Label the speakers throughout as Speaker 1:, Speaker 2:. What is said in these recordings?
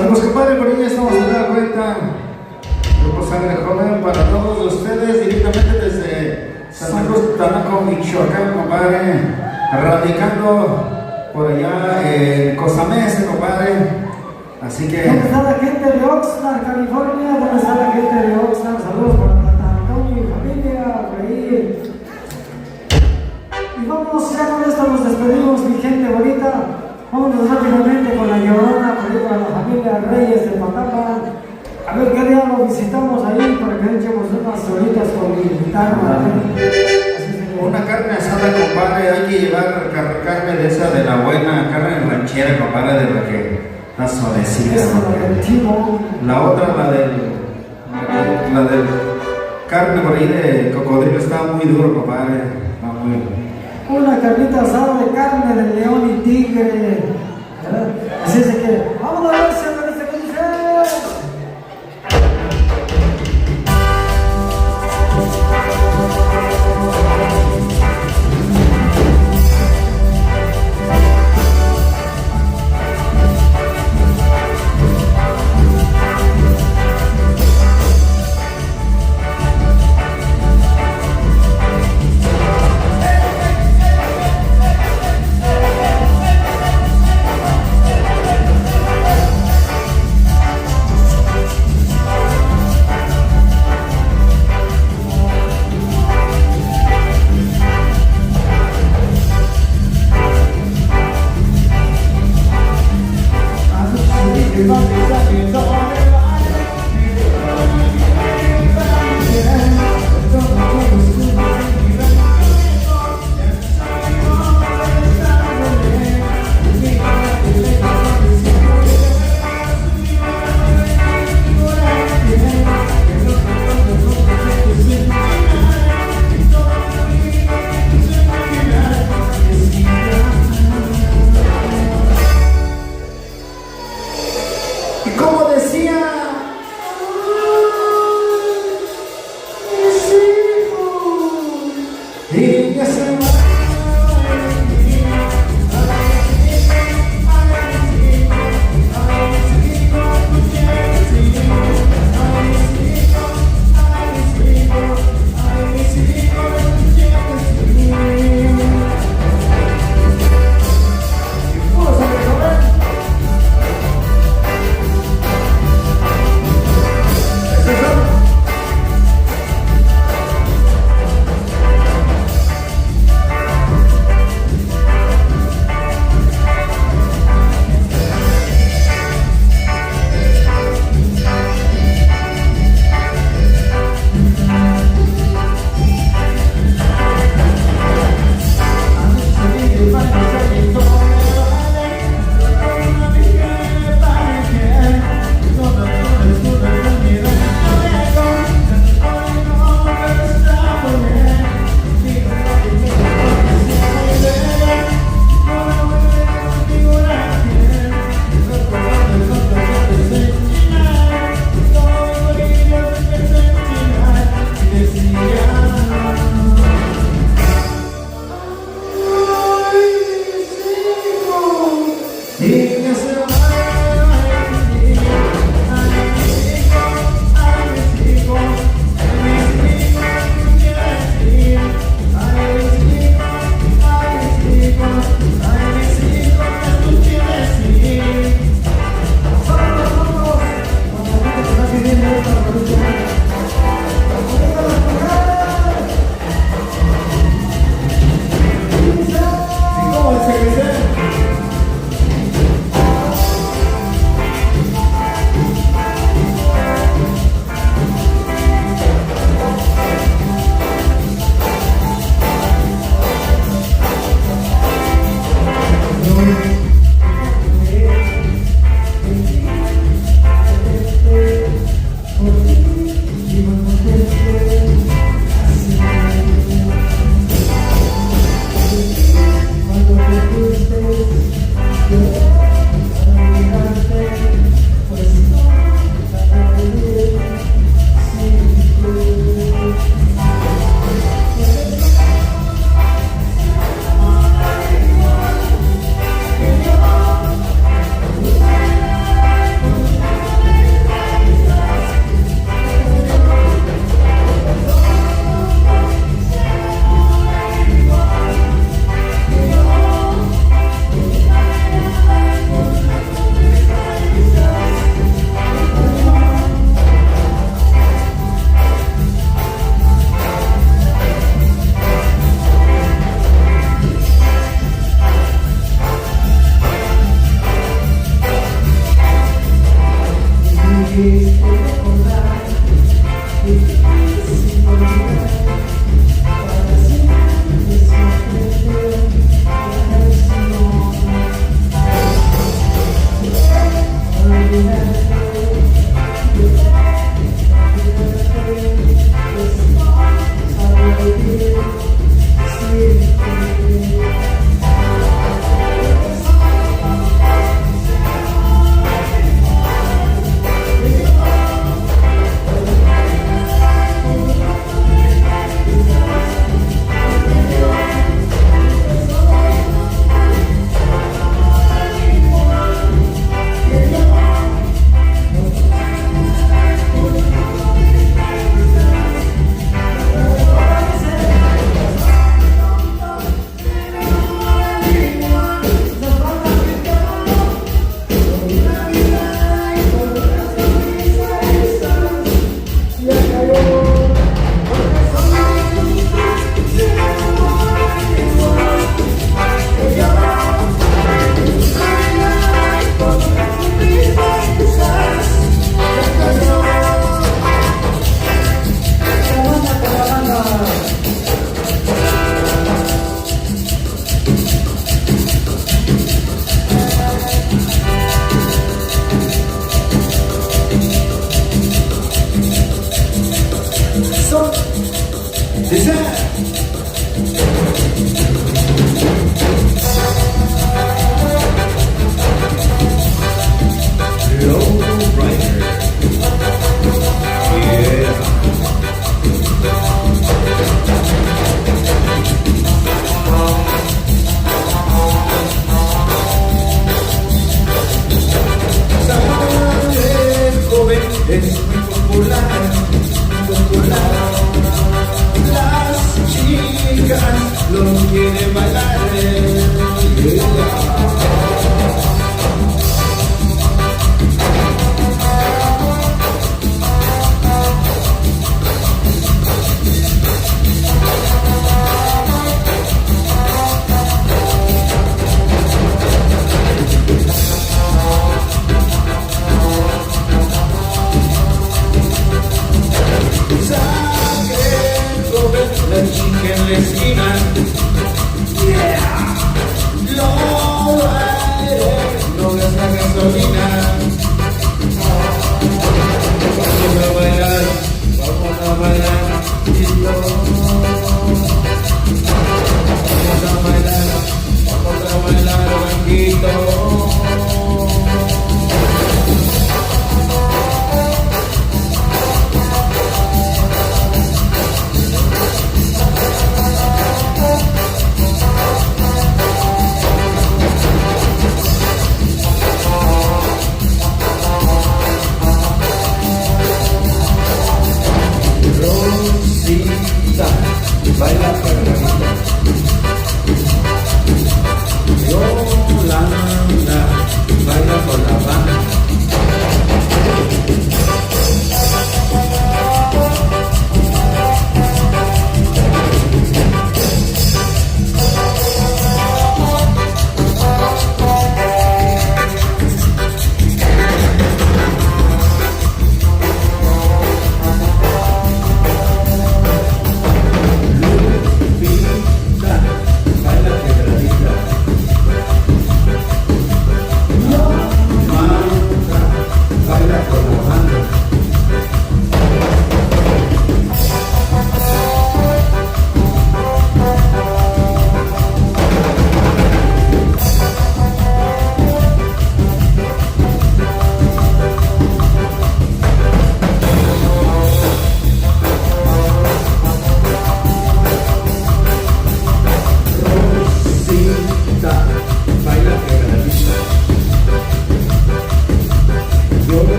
Speaker 1: Saludos, compadre, por ahí estamos en la cuenta. Grupo Sangre Joven para todos ustedes, directamente desde Santa Cruz, Tanaco, Michoacán, compadre. Radicando por allá en Costa Mesa, compadre. Así que.
Speaker 2: ¿Dónde está la gente de Oxnard, California? ¿Dónde está la gente de Oxnard? Saludos para Antonio y familia, por ahí. Y vámonos, ya con esto nos despedimos, mi gente bonita. Vámonos rápidamente con la Llorona, por ahí para la familia Reyes de Patapa. A ver qué día lo visitamos ahí para que echemos unas horitas con mi guitarra.
Speaker 1: Una carne asada, compadre, hay que llevar carne de esa, de la buena, carne ranchera, compadre, de la que está suavecita. La otra, la del carne por ahí de cocodrilo, está muy duro, compadre. Está muy...
Speaker 2: Una carnita asada de carne de león y tigre. Así es que, vámonos a ver si aparece con ustedes.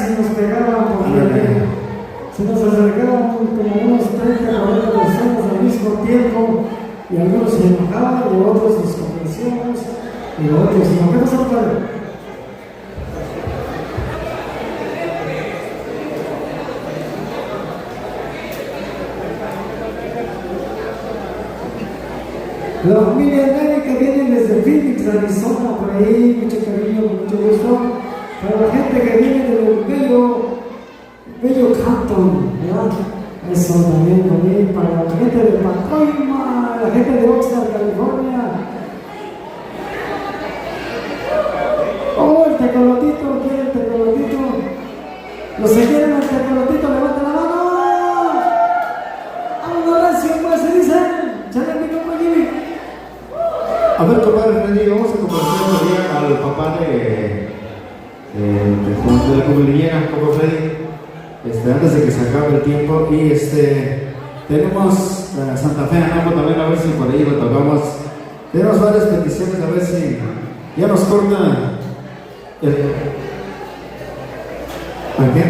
Speaker 2: casi nos pegaban porque
Speaker 1: Ándale.
Speaker 2: se nos acercaban como unos 30 o 40 personas al mismo tiempo y algunos se enojaban y otros nos convencíamos y otros no. ¿Qué pasó, padre? La familia Neri que viene desde Phoenix, Arizona, por ahí, mucho cariño, mucho gusto. Para la gente que viene del bello Canton, ¿verdad? Eso también por ahí. Para la gente de Pacoima, la gente de Oxnard, California. Oh, el tecolotito, ¿quiere el tecolotito? Los que quieren el tecolotito, levanten la mano. ¡Vámonos, Recio, pues se dice! ¡Chale mi compa Jimmy!
Speaker 1: A ver, compadre Freddy, vamos a complacer todavía al papá de la cubilillera, compa Freddy, antes de que se acabe el tiempo. Y tenemos Santa Fe Anamo también, a ver si por ahí lo tocamos. Tenemos varias peticiones, a ver si ya nos corta ¿a qué?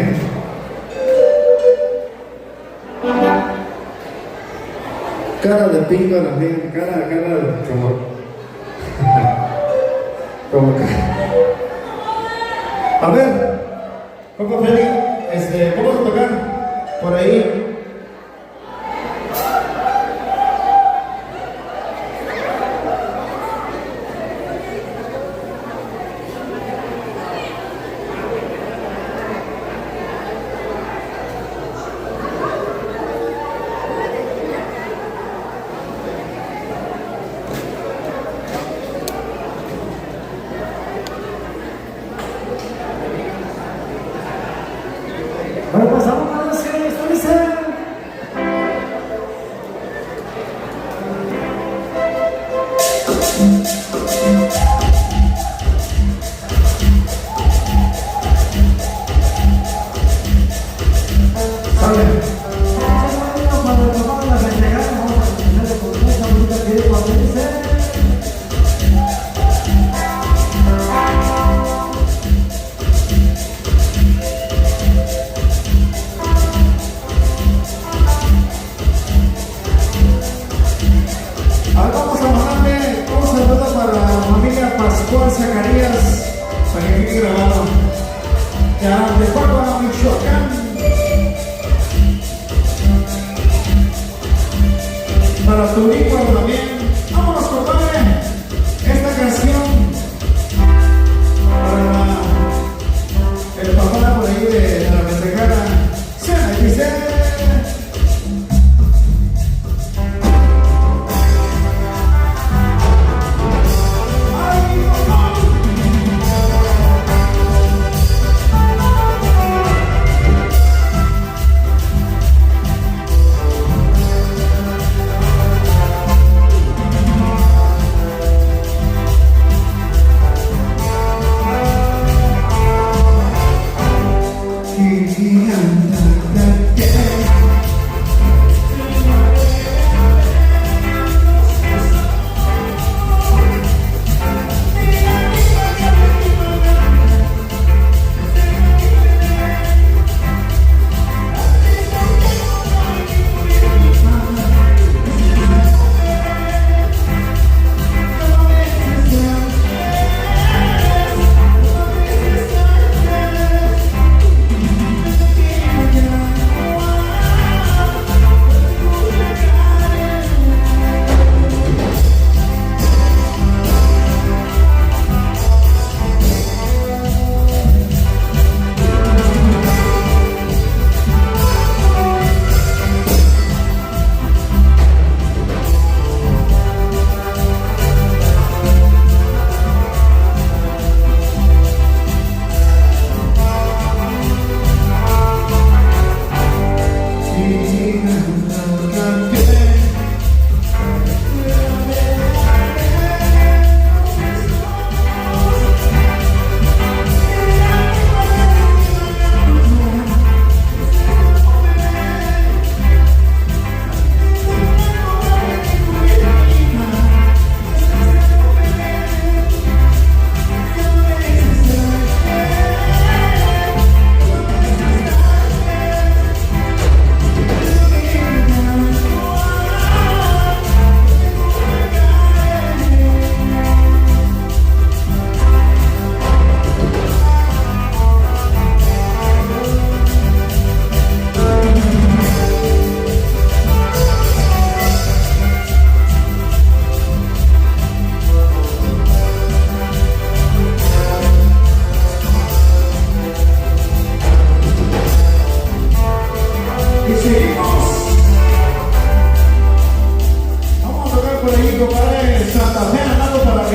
Speaker 1: Cara de pingo la gente, cara como que. A ver, compa Freddy, vamos a tocar por ahí.
Speaker 2: Bueno, pasamos a la serie, esto dice. Sale. Cuando tomamos las entregas, vamos a terminar con esta música que dice. Vamos a mandarle un saludo para la familia Pascual Zacarías, para que quede grabado. De Pátzcuaro, Michoacán. Para Turícuaro también. Vámonos, compadre. Esta canción para el papá por ahí de la mensajera. Se dice.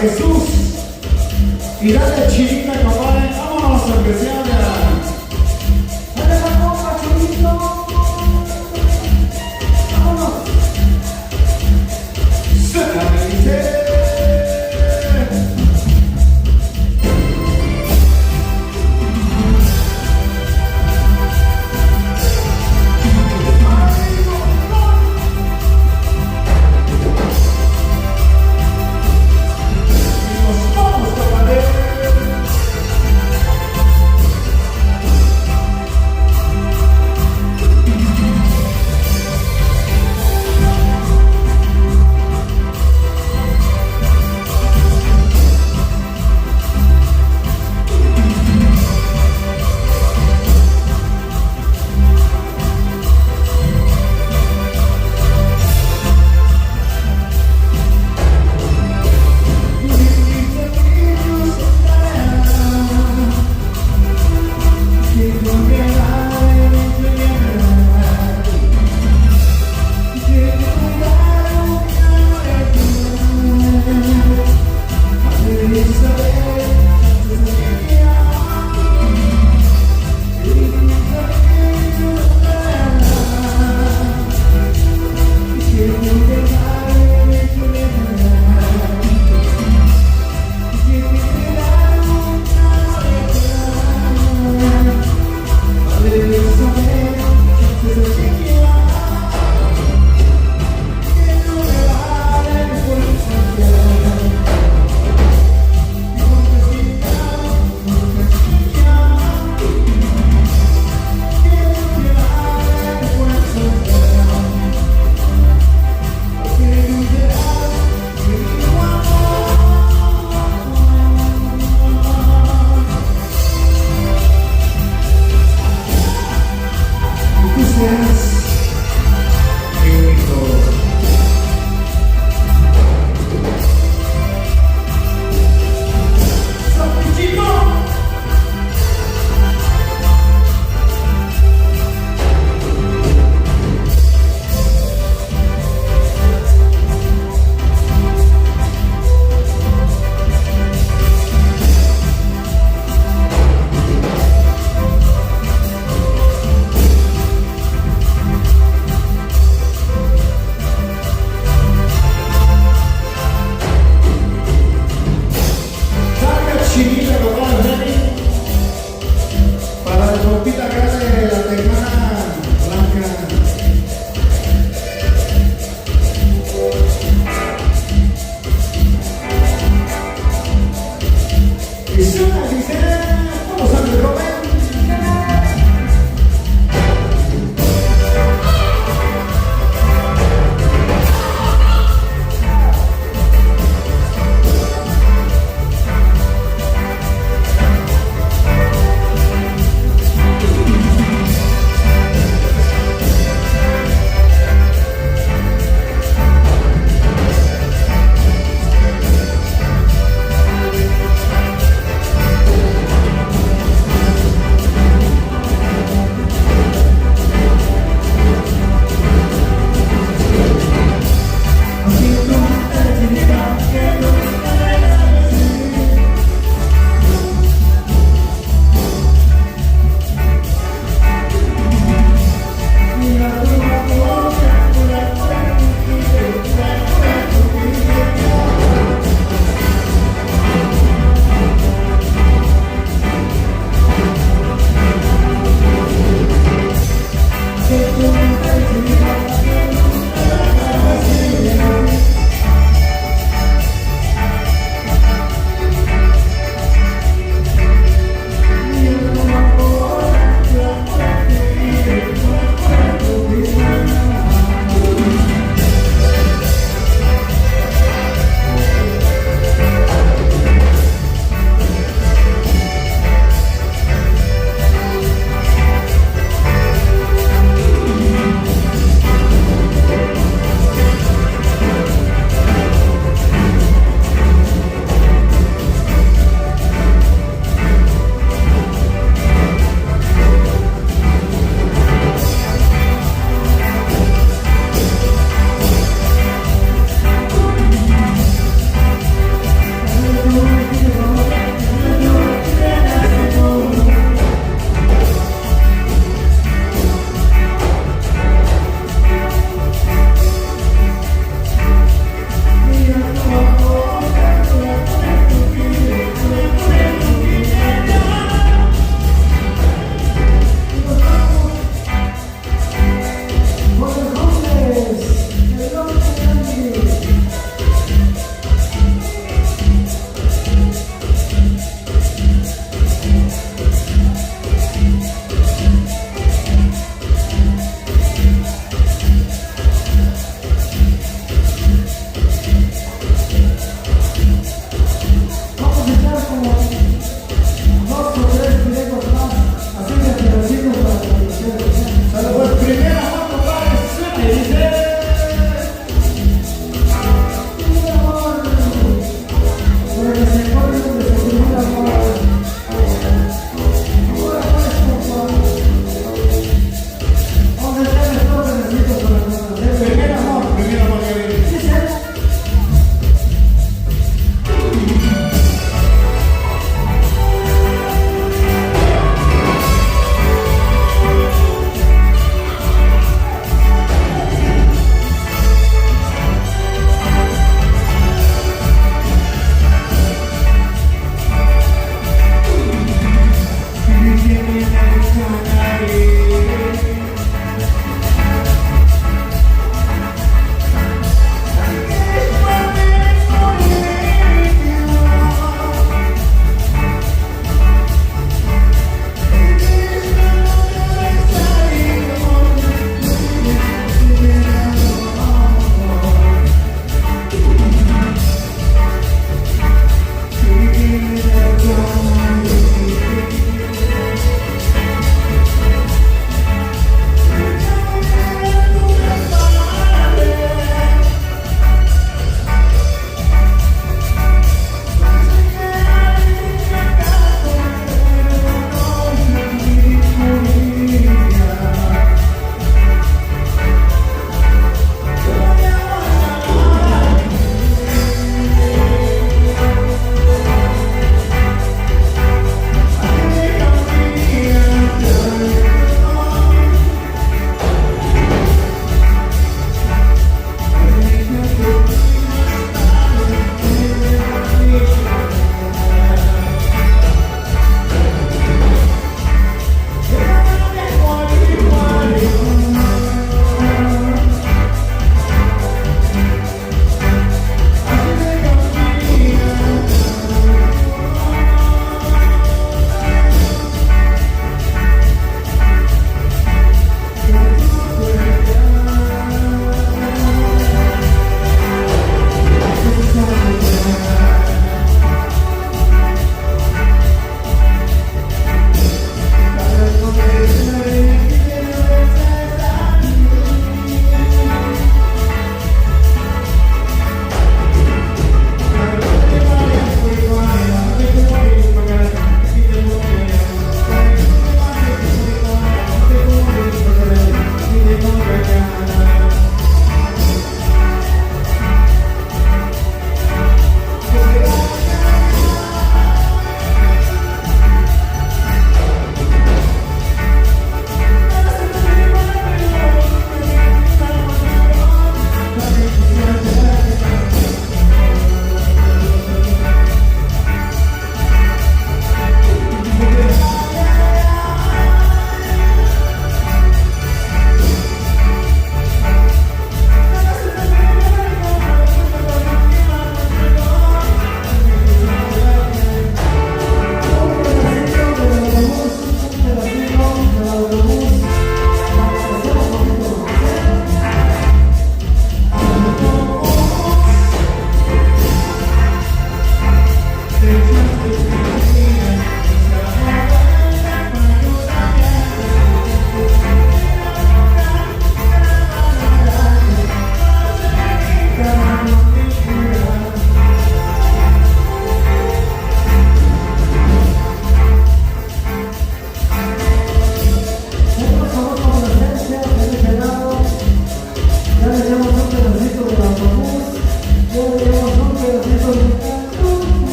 Speaker 3: Jesús. Y dale chivita, compadre. Vámonos a que sea de
Speaker 2: Dale la copa, chulito. Vámonos.
Speaker 3: se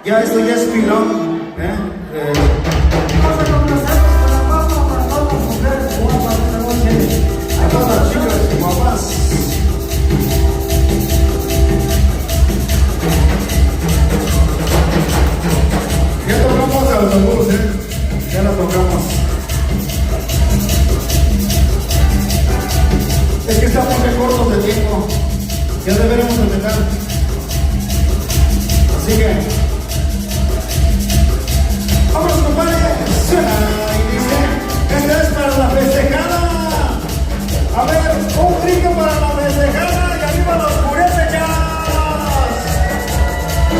Speaker 1: Ya esto ya es pilón.
Speaker 2: Vamos a complacernos con la palma para todas las mujeres guapas de esta noche.
Speaker 1: A todas las chicas y mamás. Ya tocamos a los autobús, ya la tocamos. Es que estamos muy cortos de tiempo. Ya deberemos empezar. Así que vámonos, compadre. Suena y dice: esta es para la festejada. A ver, un grito para la festejada y arriba los purezas.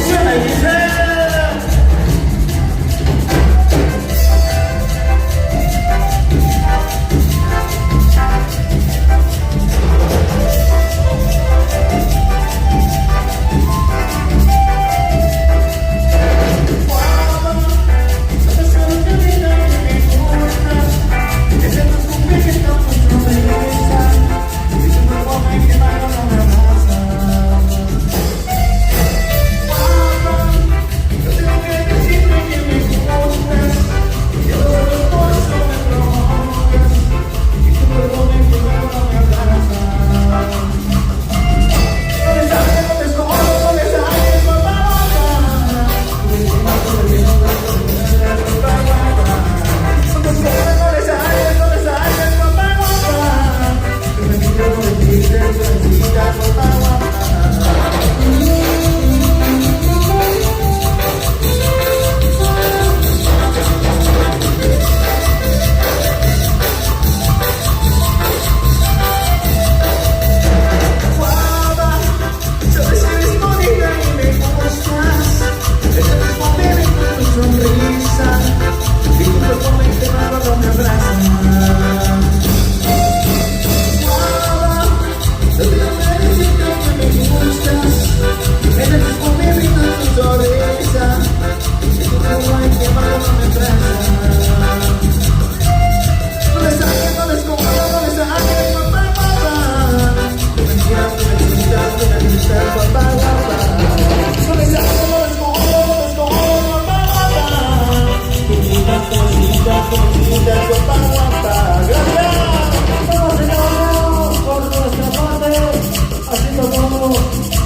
Speaker 1: Suena y dice: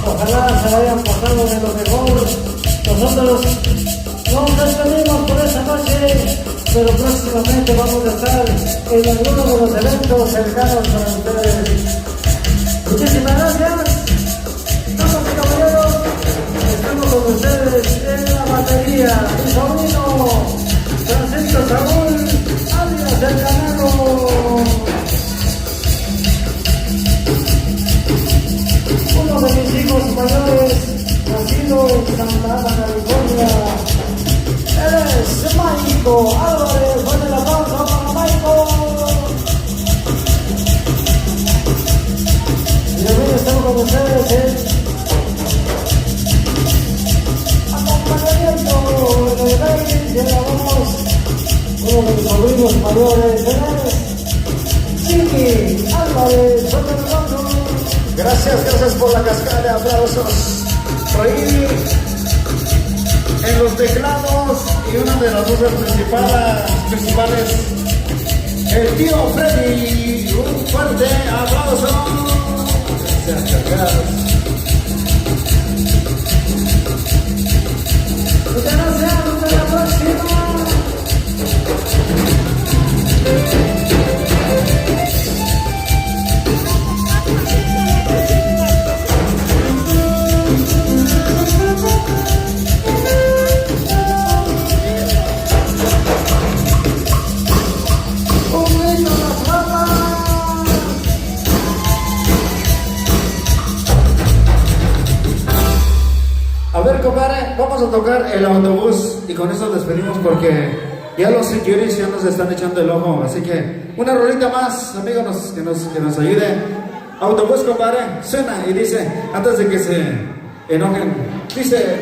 Speaker 2: ojalá se hayan pasado de lo mejor. Nosotros nos despedimos por esta noche, pero próximamente vamos a estar en alguno de los eventos cercanos para ustedes. Muchísimas gracias. Damas y caballeros, estamos con ustedes en la batería. Mi sobrino Francisco Saúl, alias El Canelo. Uno de mis hijos mayores, nacido en Santa Ana, California. Él es Maico Álvarez. Fuerte el aplauso para Maico. Y también estamos con ustedes en acompañamiento en el baile y en la voz. Uno de mis sobrinos mayores, él es Chiqui Álvarez. Fuerte el aplauso.
Speaker 1: gracias por la cascada de aplausos. Por ahí en los teclados y una de las voces principales, el tío Freddy. Un fuerte aplauso. Gracias.
Speaker 2: Muchas gracias, hasta la próxima.
Speaker 1: A ver, compadre, vamos a tocar El Autobús y con eso despedimos porque ya los securities ya nos están echando el ojo. Así que una rolita más, amigos, que nos ayude. Autobús, compadre, suena y dice, antes de que se enojen, dice...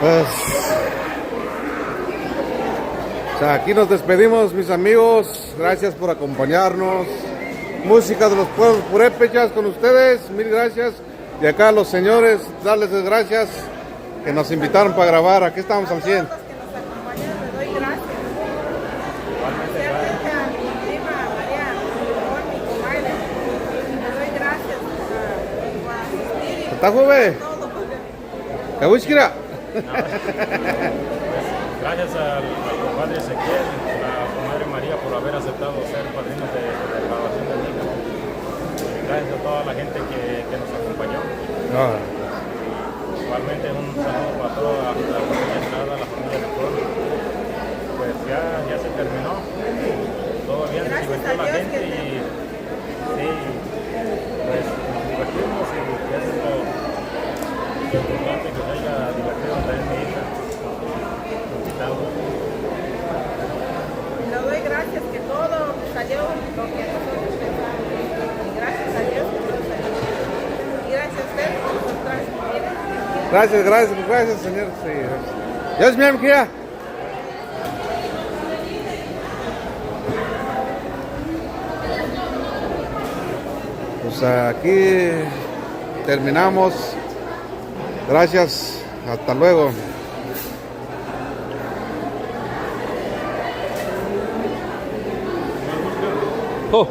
Speaker 4: Pues, o sea, aquí nos despedimos, mis amigos. Gracias por acompañarnos. Música de los pueblos purépechas con ustedes. Mil gracias. Y acá a los señores, darles las gracias que nos invitaron para grabar. Aquí estamos al 100.
Speaker 5: Los que nos acompañaron, le doy gracias. Especialmente a mi prima María, por mi comadre. Le doy gracias por asistir y
Speaker 4: ¿Está joven?
Speaker 5: todo.
Speaker 4: ¿Qué busca?
Speaker 6: Gracias al compadre Ezequiel, a la comadre María por haber aceptado ser padrinos de la grabación del disco. Gracias a toda la gente que nos acompañó. Igualmente un saludo para toda la familia Estrada, la familia de pueblo. Pues ya se terminó. Todo bien, se divirtió la gente y sí, pues nos divertimos y eso es lo importante, que se haya divertido también mi hija.
Speaker 5: Le doy gracias que todo salió lo que nosotros pensamos. Y gracias a Dios que todo salió. Y gracias a ustedes por transmitir.
Speaker 4: Gracias, señor. Sí, gracias. Yes, ma'am, here. Pues aquí terminamos. Gracias. Hasta luego. Oh.